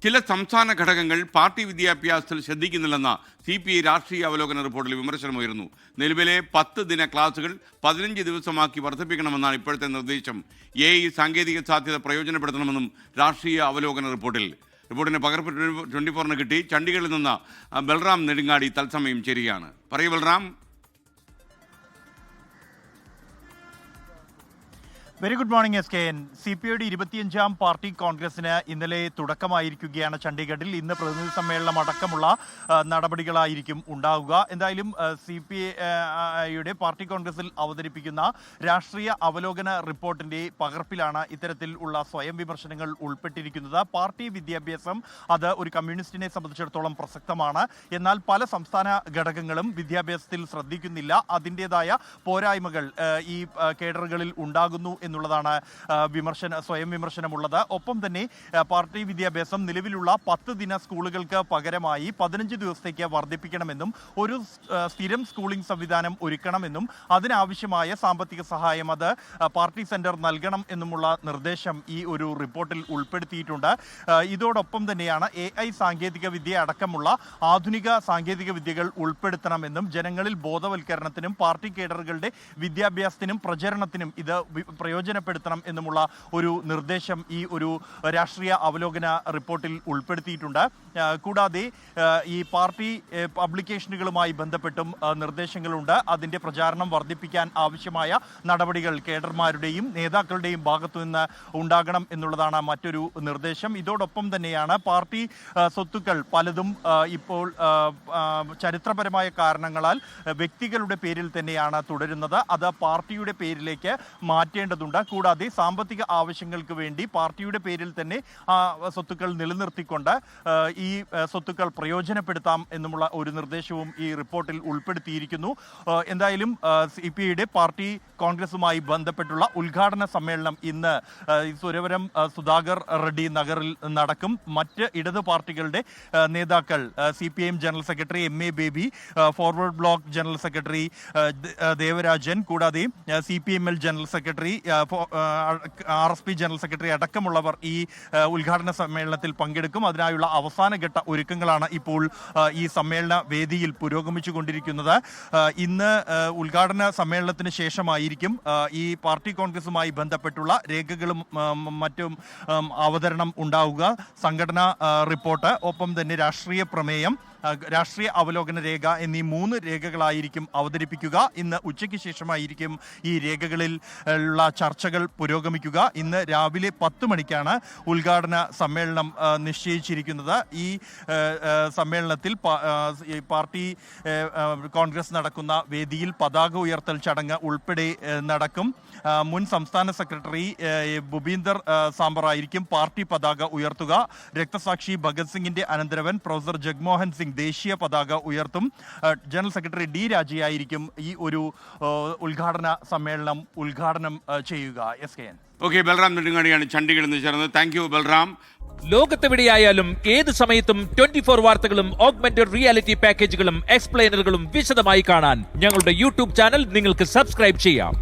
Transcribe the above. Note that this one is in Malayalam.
ചില സംസ്ഥാന ഘടകങ്ങൾ പാർട്ടി വിദ്യാഭ്യാസത്തിൽ ശ്രദ്ധിക്കുന്നില്ലെന്ന CPI രാഷ്ട്രീയ അവലോകന റിപ്പോർട്ടിൽ വിമർശനമുയർന്നു. നിലവിലെ 10 ദിന ക്ലാസുകൾ 15 ദിവസമാക്കി വർദ്ധിപ്പിക്കണമെന്നാണ് ഇപ്പോഴത്തെ നിർദ്ദേശം. AI സാങ്കേതിക സാധ്യത പ്രയോജനപ്പെടുത്തണമെന്നും രാഷ്ട്രീയ അവലോകന റിപ്പോർട്ടിന് പകർപ്പ് 24 കിട്ടി. ചണ്ഡീഗഡിൽ നിന്ന് ബൽറാം നെടുങ്ങാടി തത്സമയം ചേരുകയാണ്. പറയൂ Balram. Very good morning SKN. CPIയുടെ 25ാം party കോൺഗ്രസിന് ഇന്നലെ തുടക്കമായിരിക്കുകയാണ് ചണ്ഡീഗഡിൽ. ഇന്ന് പ്രതിനിധി സമ്മേളനം അടക്കമുള്ള നടപടികളായിരിക്കും ഉണ്ടാവുക. എന്തായാലും CPIയുടെ പാർട്ടി കോൺഗ്രസിൽ അവതരിപ്പിക്കുന്ന രാഷ്ട്രീയ അവലോകന റിപ്പോർട്ടിന്റെ പകർപ്പിലാണ് ഇത്തരത്തിൽ ഉള്ള സ്വയം വിമർശനങ്ങൾ ഉൾപ്പെട്ടിരിക്കുന്നത്. പാർട്ടി വിദ്യാഭ്യാസം അത് ഒരു കമ്മ്യൂണിസ്റ്റിനെ സംബന്ധിച്ചിടത്തോളം പ്രസക്തമാണ്. എന്നാൽ പല സംസ്ഥാന ഘടകങ്ങളും വിദ്യാഭ്യാസത്തിൽ ശ്രദ്ധിക്കുന്നില്ല. അതിൻ്റെതായ പോരായ്മകൾ ഈ കേഡറുകളിൽ ഉണ്ടാകുന്നു എന്നുള്ളതാണ് സ്വയം വിമർശനമുള്ളത്. ഒപ്പം തന്നെ പാർട്ടി വിദ്യാഭ്യാസം നിലവിലുള്ള 10 ദിന സ്കൂളുകൾക്ക് പകരമായി 15 ദിവസത്തേക്ക് വർദ്ധിപ്പിക്കണമെന്നും ഒരു സ്ഥിരം സ്കൂളിംഗ് സംവിധാനം ഒരുക്കണമെന്നും അതിനാവശ്യമായ സാമ്പത്തിക സഹായം അത് പാർട്ടി സെന്റർ നൽകണം എന്നുമുള്ള നിർദ്ദേശം ഈ ഒരു റിപ്പോർട്ടിൽ ഉൾപ്പെടുത്തിയിട്ടുണ്ട്. ഇതോടൊപ്പം തന്നെയാണ് AI സാങ്കേതിക വിദ്യ അടക്കമുള്ള ആധുനിക സാങ്കേതിക വിദ്യകൾ ഉൾപ്പെടുത്തണമെന്നും ജനങ്ങളിൽ ബോധവൽക്കരണത്തിനും പാർട്ടി കേഡറുകളുടെ വിദ്യാഭ്യാസത്തിനും പ്രചരണത്തിനും ഇത് പ്രയോജനപ്പെടുത്തണം എന്നുമുള്ള ഒരു നിർദ്ദേശം ഈ ഒരു രാഷ്ട്രീയ അവലോകന റിപ്പോർട്ടിൽ ഉൾപ്പെടുത്തിയിട്ടുണ്ട്. കൂടാതെ ഈ പാർട്ടി പബ്ലിക്കേഷനുകളുമായി ബന്ധപ്പെട്ടും നിർദ്ദേശങ്ങളുണ്ട്. അതിൻ്റെ പ്രചാരണം വർദ്ധിപ്പിക്കാൻ ആവശ്യമായ നടപടികൾ കേഡർമാരുടെയും നേതാക്കളുടെയും ഭാഗത്തു നിന്ന് ഉണ്ടാകണം എന്നുള്ളതാണ് മറ്റൊരു നിർദ്ദേശം. ഇതോടൊപ്പം തന്നെയാണ് പാർട്ടി സ്വത്തുക്കൾ പലതും ഇപ്പോൾ ചരിത്രപരമായ കാരണങ്ങളാൽ വ്യക്തികളുടെ പേരിൽ തന്നെയാണ് തുടരുന്നത്. അത് പാർട്ടിയുടെ പേരിലേക്ക് മാറ്റേണ്ടതുണ്ട്. കൂടാതെ സാമ്പത്തിക ആവശ്യങ്ങൾക്ക് വേണ്ടി പാർട്ടിയുടെ പേരിൽ തന്നെ സ്വത്തുക്കൾ നിലനിർത്തിക്കൊണ്ട് ഈ സ്വത്തുക്കൾ പ്രയോജനപ്പെടുത്താം എന്നുമുള്ള ഒരു നിർദ്ദേശവും ഈ റിപ്പോർട്ടിൽ ഉൾപ്പെടുത്തിയിരിക്കുന്നു. എന്തായാലും CPIയുടെ പാർട്ടി കോൺഗ്രസുമായി ബന്ധപ്പെട്ടുള്ള ഉദ്ഘാടന സമ്മേളനം ഇന്ന് സുരവരം സുധാകർ റെഡ്ഡി നഗറിൽ നടക്കും. മറ്റ് ഇടതു പാർട്ടികളുടെ നേതാക്കൾ CPIM general secretary MA baby, forward block general secretary Devarajan, കൂടാതെ CPML general secretary, RSP general secretary അടക്കമുള്ളവർ ഈ ഉദ്ഘാടന സമ്മേളനത്തിൽ പങ്കെടുക്കും. അതിനായുള്ള അവസാനഘട്ട ഒരുക്കങ്ങളാണ് ഇപ്പോൾ ഈ സമ്മേളന വേദിയിൽ പുരോഗമിച്ചുകൊണ്ടിരിക്കുന്നത്. ഇന്ന് ഉദ്ഘാടന സമ്മേളനത്തിന് ശേഷമായിരിക്കും ഈ പാർട്ടി കോൺഗ്രസുമായി ബന്ധപ്പെട്ടുള്ള രേഖകളും മറ്റും അവതരണം ഉണ്ടാവുക. സംഘടനാ റിപ്പോർട്ട്, ഒപ്പം തന്നെ രാഷ്ട്രീയ പ്രമേയം, രാഷ്ട്രീയ അവലോകന രേഖ എന്നീ 3 രേഖകളായിരിക്കും അവതരിപ്പിക്കുക. ഇന്ന് ഉച്ചയ്ക്ക് ശേഷമായിരിക്കും ഈ രേഖകളിൽ ഉള്ള ചർച്ചകൾ പുരോഗമിക്കുക. ഇന്ന് രാവിലെ 10 മണിക്കാണ് ഉദ്ഘാടന സമ്മേളനം നിശ്ചയിച്ചിരിക്കുന്നത്. ഈ സമ്മേളനത്തിൽ പാർട്ടി കോൺഗ്രസ് നടക്കുന്ന വേദിയിൽ പതാക ഉയർത്തൽ ചടങ്ങ് ഉൾപ്പെടെ നടക്കും. മുൻ സംസ്ഥാന സെക്രട്ടറി ഭുപീന്ദർ സാംബർ ആയിരിക്കും പാർട്ടി പതാക ഉയർത്തുക. രക്തസാക്ഷി ഭഗത് സിംഗിന്റെ അനന്തരവൻ പ്രൊഫസർ ജഗ്മോഹൻ സിംഗ് ദേശീയ പതാക ഉയർത്തും. ജനറൽ സെക്രട്ടറി D രാജയായിരിക്കും ഈ ഒരു ഉദ്ഘാടന സമ്മേളനം ഉദ്ഘാടനം ചെയ്യുക. SKN. ഓക്കെ, ബൽറാം നെടുങ്ങാടിയാണ് ചണ്ഡീഗഡിൽ നിന്ന് ചേർന്നത്. Thank you Balram. ലോകത്തെവിടെയായാലും ഏത് സമയത്തും 24 വാർത്തകളും ഓഗ്മെന്റഡ് റിയാലിറ്റി പാക്കേജുകളും എക്സ്പ്ലെയിനറുകളും വിശദമായി കാണാൻ ഞങ്ങളുടെ YouTube ചാനൽ നിങ്ങൾക്ക് സബ്സ്ക്രൈബ് ചെയ്യാം.